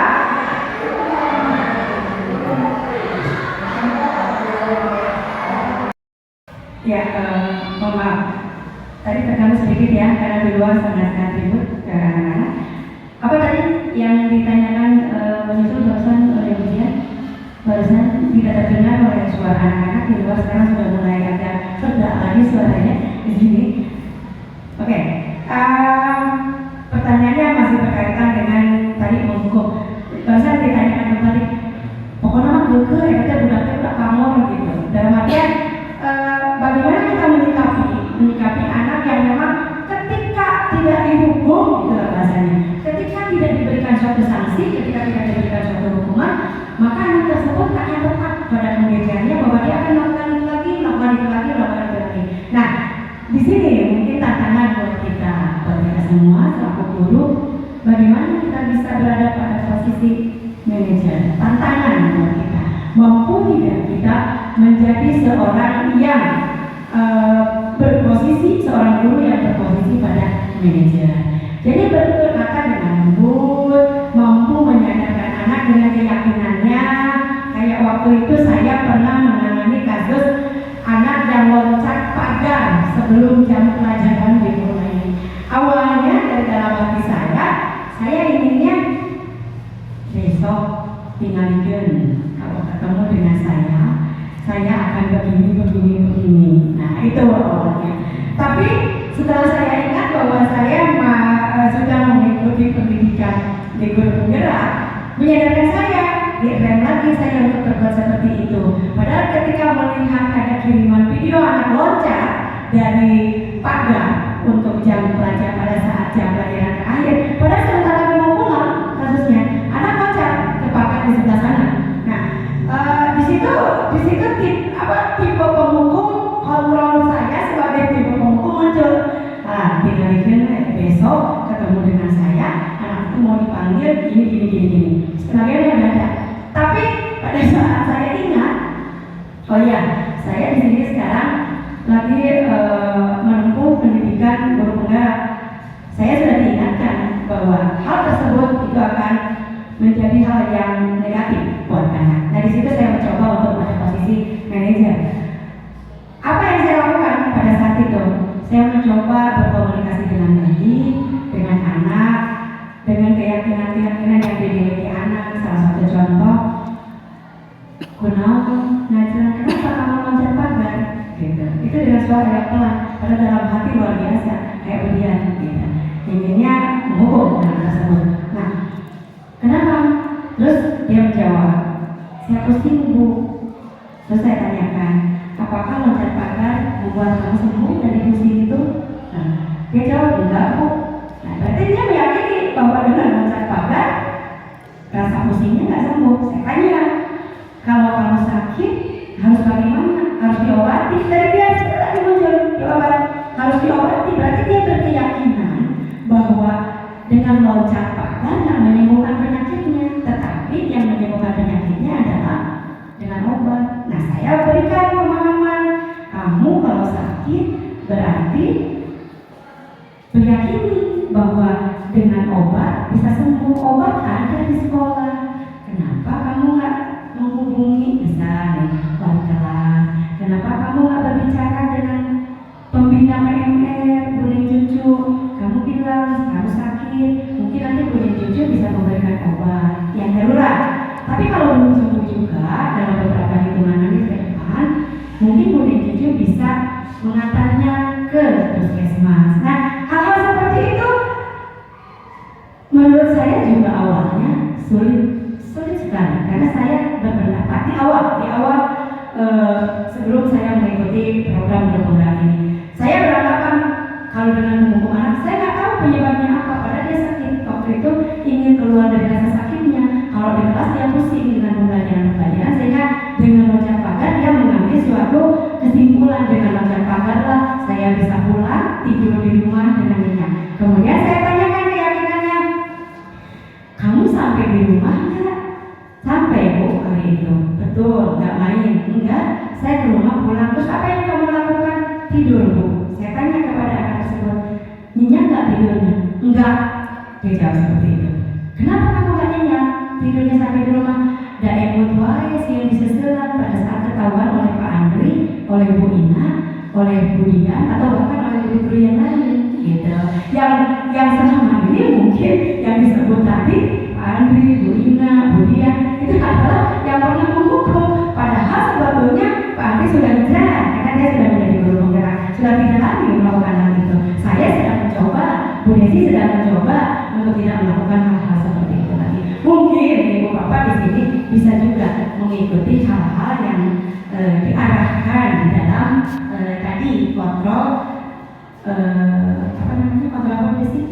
ya mohon maaf tadi terganggu sedikit ya karena di luar sangat ribut anak-anak. Apa tadi yang ditanyakan menyusul barusan oleh Budian? Barusan tidak terdengar oleh suara anak-anak di luar, sekarang sudah mulai agak sedap lagi suaranya di sini. Oke, pertanyaannya masih berkaitan dengan tadi menghukum. Barusan ditanyakan kembali artian bagaimana kita menyikapi anak yang memang ketika tidak dihukum, itulah bahasanya, ketika tidak diberikan suatu sanksi, ketika tidak diberikan suatu hukuman, maka anak tersebut akan tetap pada pemikirannya bahwa dia akan melakukan itu lagi. Nah, di sini mungkin tantangan buat kita semua selaku guru, bagaimana kita bisa berada pada posisi manajer. Tantangan buat kita, mampu tidak kita menjadi seorang yang berposisi, seorang guru yang berposisi pada manajer. Jadi betul kata dengan lembut, mampu menyadarkan anak dengan keyakinannya. Kayak waktu itu saya pernah menangani kasus anak yang loncat pagar sebelum jam pelajaran dimulai. Awalnya dari dalam hati saya inginnya besok tinggalkan, kalau ketemu dengan saya akan begini. Nah itu awalnya. Tapi setelah saya ingat bahwa saya sudah mengikuti pendidikan di guru penggerak, menyadarkan saya direm lagi saya untuk berbuat seperti itu. Padahal ketika melihat ada kiriman video anak loncat dari pagar untuk jam pelajaran pada saat jam pelajaran terakhir, padahal sebentar lagi mau pulang kasusnya, anak loncat ke pagar di sebelah sana. Nah, di situ tipe penghukum kontrol saya sebagai tipe penghukum muncul. Tinggalkan besok ketemu dengan saya, anak itu mau dipanggil gini. Sebenarnya dia ada. Tapi pada saat saya ingat, oh ya, saya di sini sekarang lagi menempuh pendidikan guru penggerak. Saya sudah diingatkan bahwa hal tersebut itu akan menjadi hal yang negatif buat anak. Nah di situ saya mencoba untuk pada posisi manajer. Apa yang saya lakukan pada saat itu? Saya mencoba berkomunikasi dengan baik dengan anak, dengan keyakinan yang dimiliki anak. Salah satu contoh, kenapa kamu loncat pagar? Gitu. Itu dengan suara yang pelan, karena dalam hati luar biasa, kayak berdiam. Gitu. Inginnya menghukum anak tersebut. Nah, kenapa? Terus dia menjawab, saya pusing bu. Terus saya tanyakan, apakah loncat pagar membuat kamu sembuh dari pusing itu? Nah, dia jawab enggak bu. Nah, berarti dia meyakini bahwa dengan loncat pagar rasa pusingnya nggak sembuh. Saya tanya, kalau kamu sakit harus bagaimana? Harus diobati. Dari dia lagi muncul jawaban harus diobati. Berarti dia berkeyakinan bahwa dengan loncat pagar nggak menyembuhkan penyakitnya, tetapi yang menyembuhkan penyakitnya adalah dengan obat. Nah, saya berikan pemahaman, kamu kalau sakit berarti meyakini bahwa dengan obat bisa sembuh. Obat ada di sekolah. Kenapa kamu nggak menghubungi misalnya wali kelas? Kenapa kamu nggak berbicara dengan pembina PMR, Buning Cucu? Kamu bilang kamu sakit, mungkin nanti Buning Cucu bisa memberikan obat yang darurat. Tapi kalau belum sembuh juga dalam beberapa hitungan nanti ke depan, mungkin Buning Cucu bisa mengantarnya ke puskesmas. Nah, hal-hal seperti itu menurut saya juga awalnya sulit sekali, karena saya berpendapat di awal sebelum saya mengikuti program berpenggerak ini, saya beranggapan kalau dengan menghukum anak, saya nggak tahu penyebabnya apa. Padahal dia sakit waktu itu, ingin keluar dari rasa sakitnya. Kalau di kelas dia pusing dengan pembelajaran, sehingga dengan loncat pagar dia mengambil suatu kesimpulan, dengan loncat pagar lah saya bisa pulang tidur di rumah dengan nyenyak. Kemudian saya tanyakan keyakinannya, kamu sampai di rumah nggak? Sampai bu hari itu. Betul, nggak main. Enggak, saya ke rumah pulang. Terus apa yang kamu lakukan? Tidur bu. Saya tanya kepada anak tersebut, nyenyak nggak tidurnya? Enggak. Dia jawab seperti itu. Kenapa kamu nggak nyenyak? Tidurnya sampai di rumah. Dan emot wae sih diseselan pada saat ketahuan oleh Pak Andri, oleh Bu Ina, oleh Bu Dian, atau bahkan oleh guru yang lain. Gitu. Yang selama ini mungkin yang disebut tadi Pak Andri, Bu Ina, Bu Dian itu adalah yang pernah menghukum. Padahal sebetulnya Pak Andri sudah bicara, karena dia sudah menjadi guru penggerak, sudah tidak lagi melakukan hal itu. Saya sedang mencoba, Bu Desi sedang mencoba untuk tidak melakukan hal-hal seperti itu lagi. Mungkin ibu bapak di sini bisa juga mengikuti hal-hal yang diarahkan di dalam tadi kontrol kontrol apa sih?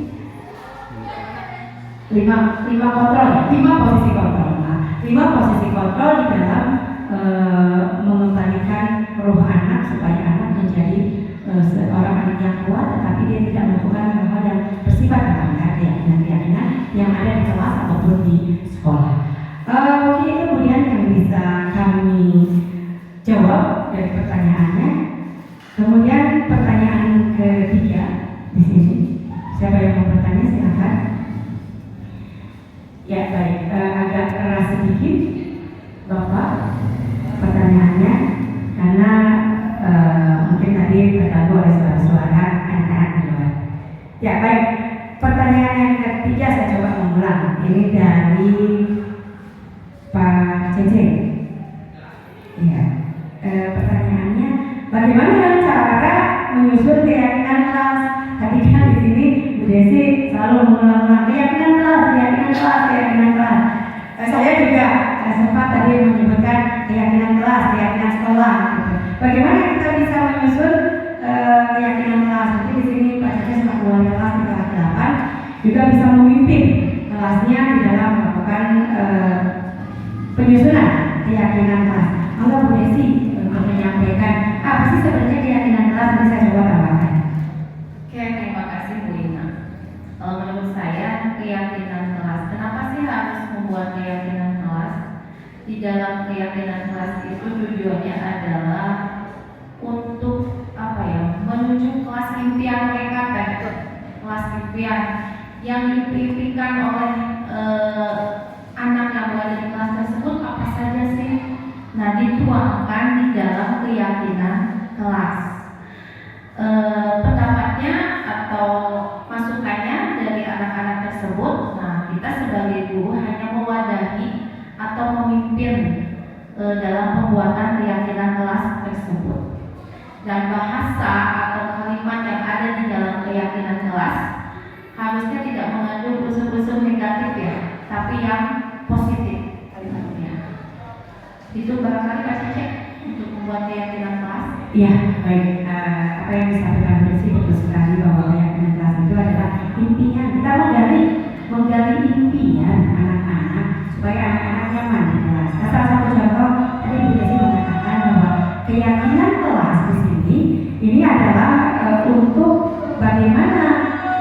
Lima kontrol ya, 5 posisi kontrol. Nah, 5 posisi kontrol di dalam mengembalikan roh anak supaya anak menjadi seorang anak yang kuat, tetapi dia tidak melakukan hal-hal yang bersifat melanggar keyakinan-keyakinan yang ada di kelas ataupun di sekolah. Oke, kemudian yang bisa kami jawab dari pertanyaannya. Kemudian pertanyaan ketiga di sini, siapa yang mau bertanya silakan. Ya baik, agak keras sedikit Bapak pertanyaannya karena mungkin tadi terganggu oleh suara-suara anak-anak di luar. Ya baik, pertanyaan yang ketiga saya coba mengulang. Ini dari Pak Cece. Ya, pertanyaannya bagaimana cara menyusun keyakinan kelas? Tadi kan di sini Bu Desi selalu mengulang-ulang keyakinan kelas. Saya juga sempat tadi menyebutkan keyakinan kelas, keyakinan sekolah. Gitu. Bagaimana kita bisa menyusun keyakinan kelas? Nanti di sini Pak Cece selaku wali kelas di kelas 8 juga bisa memimpin kelasnya di dalam melakukan penyusunan keyakinan kelas. Maka Bu Desi untuk menyampaikan apa sih sebenarnya keyakinan kelas, nanti saya coba tambahkan. Oke, terima kasih Bu Ina. Menurut saya keyakinan kelas, kenapa sih harus membuat keyakinan kelas? Di dalam keyakinan kelas itu tujuannya adalah untuk menuju kelas impian mereka, kelas impian yang dimimpikan oleh anak yang berada di kelas tersebut apa saja sih? Nah, dituangkan di dalam keyakinan kelas. Pendapatnya atau masukannya dari anak-anak tersebut, nah kita sebagai guru hanya mewadahi atau memimpin dalam pembuatan keyakinan kelas tersebut. Dan bahasa atau kalimat yang ada di dalam keyakinan kelas harusnya tidak mengandung unsur-unsur negatif ya, tapi yang positif kalimatnya. Itu barangkali Pak Cece untuk membuat keyakinan kelas. Iya, baik. Apa yang disampaikan Desi betul sekali bahwa keyakinan kelas itu adalah impian. Kita menggali impian anak-anak supaya anak-anak nyaman di kelas. Nah, salah satu contoh tadi Bu Desi mengatakan bahwa keyakinan kelas di sini ini adalah untuk bagaimana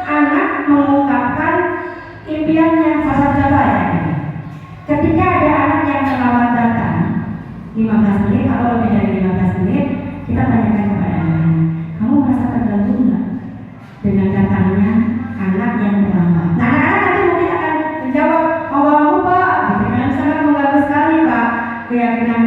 anak mengungkapkan impiannya. Salah satu contoh ya ini. Ketika ada anak yang terlambat datang 15 menit atau lebih dari 15 menit, kita tanyakan kepada anak-anak, kamu merasa terganggu nggak dengan datangnya anak yang terlambat? Nah, anak-anak nanti mungkin akan menjawab, mau kamu Pak, gitu kan, sangat mengganggu sekali Pak, keyakinan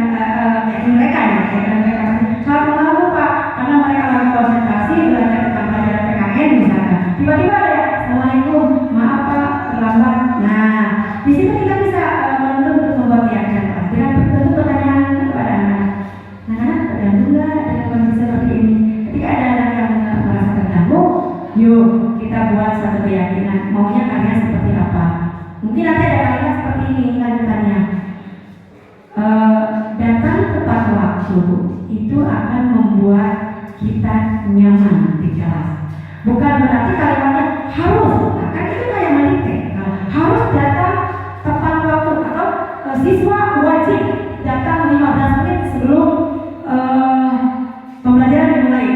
mereka ya, keyakinan mereka sangat mengganggu Pak, karena mereka lagi konsentrasi belajar tentang pelajaran PKN misalnya, tiba-tiba ya, Assalamualaikum, maaf Pak, terlambat. Nah, di situ kita bisa menuntut untuk membuat keyakinan kelas dengan tentu pertanyaan kepada anak-anak. Anak-anak terganggu nggak dengan kondisi seperti ini? Ketika ada anak yang merasa terganggu, yuk kita buat satu keyakinan. Maunya kalian seperti apa? Mungkin nanti ada kalimat seperti ini lanjutannya. Datang tepat waktu itu akan membuat kita nyaman di kelas. Bukan berarti kalimatnya harus, kan itu kayak menitik. Harus datang tepat waktu atau siswa wajib datang 15 menit sebelum pembelajaran dimulai.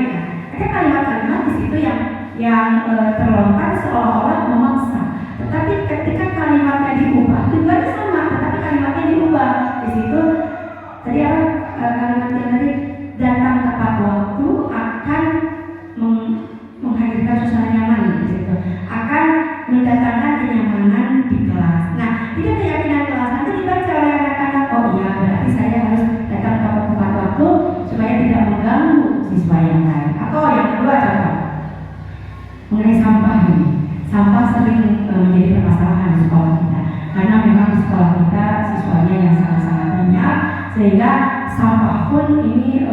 Ada kalimat-kalimat di situ yang terlontar seolah-olah memaksa. Tetapi ketika kalimatnya diubah, tujuannya sama, tetapi kalimatnya diubah. Di situ tadi apa kalimatnya tadi, datang tepat waktu akan menghadirkan suasana nyaman di situ. Akan mendatangkan kenyamanan di kelas. Nah, itu keyakinan kelas. Nanti dibaca oleh anak-anak, oh iya berarti saya harus datang tepat waktu supaya tidak mengganggu siswa yang lain. Atau yang kedua contoh mengenai sampah ini. Sampah sering menjadi permasalahan di sekolah kita. Karena memang di sekolah kita siswanya yang sangat-sangat banyak, sehingga sampah pun ini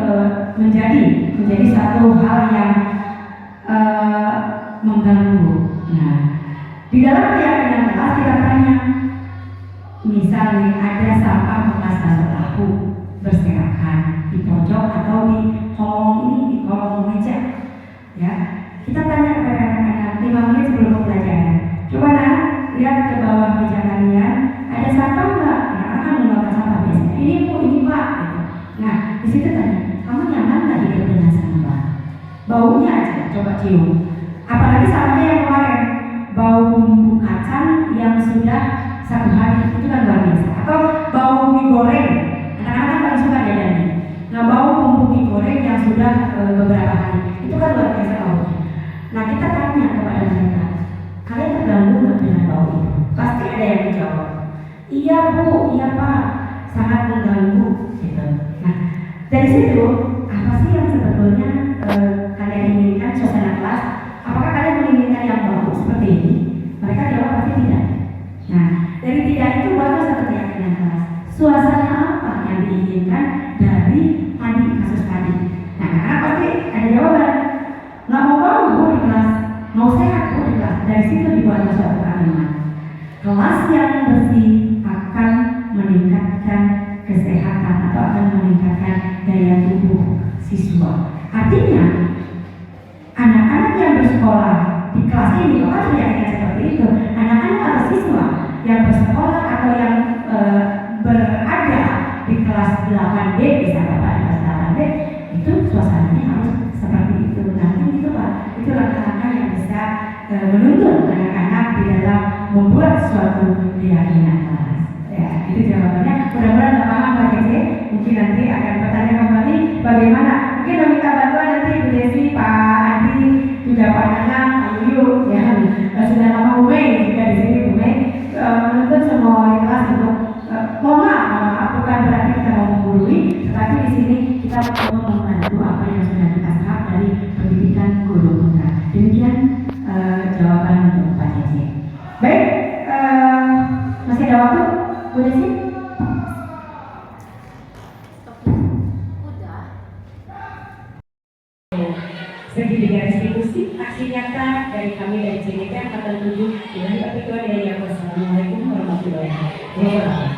menjadi satu hal yang mengganggu. Nah, di dalam keyakinan kelas kita tanya, misalnya ada sampah bekas setelah Nah, di situ tanya, kamu nyaman nggak hidup dengan sampah? Baunya aja, coba cium. Apalagi sampahnya yang kemarin, bau bumbu kacang yang sudah 1 hari, itu kan luar biasa. Atau bau mie goreng, anak-anak kan paling suka jajannya. Nah, bau bumbu mie goreng yang sudah beberapa hari, itu kan luar biasa baunya. Nah, kita tanya kepada mereka, kalian terganggu nggak dengan bau itu? Pasti ada yang menjawab, iya Bu, iya Pak, sangat mengganggu gitu. Nah, dari situ apa sih yang sebetulnya kalian inginkan suasana kelas? Apakah kalian menginginkan yang bau seperti ini? Mereka jawab pasti tidak. Nah, dari tidak itu baru satu keyakinan kelas. Suasana apa yang diinginkan dari tadi kasus tadi? Nah, karena pasti ada jawaban. Nggak mau bau Bu di kelas, mau sehat Bu di kelas. Dari situ dibuat suatu kalimat. Kelas yang bersih akan meningkatkan kesehatan atau akan meningkatkan daya tubuh siswa. Artinya anak-anak yang bersekolah di kelas ini, kan keyakinan seperti itu. Anak-anak atau siswa yang bersekolah atau yang berada di kelas 8B, misalnya Pak, di kelas 8B, itu suasananya harus seperti itu. Nanti itu Pak, itu langkah-langkah yang bisa menuntun anak-anak di dalam membuat suatu keyakinan kelas. Ya, itu jawabannya. Mudah-mudahan nggak paham Pak Cece. Mungkin nanti akan bertanya kembali bagaimana. Mungkin meminta bantuan nanti Bu Desi, Pak Andi, juga Pak Nanang, Pak Yuyu, ya. Sudah lama Bu Mei juga di sini Bu Mei menuntut semua wali kelas untuk mohon maaf, bukan berarti kita mau menggurui, tetapi di sini kita mau membantu apa yang sudah kita serap dari pendidikan guru putra. Demikian jawaban untuk Pak Cece. Baik, masih ada waktu, Bu Desi? Segitiga restitusi, aksi nyata dari kami dari CDK Angkatan 7 dengan ketentuan yang Wassalamualaikum warahmatullahi wabarakatuh.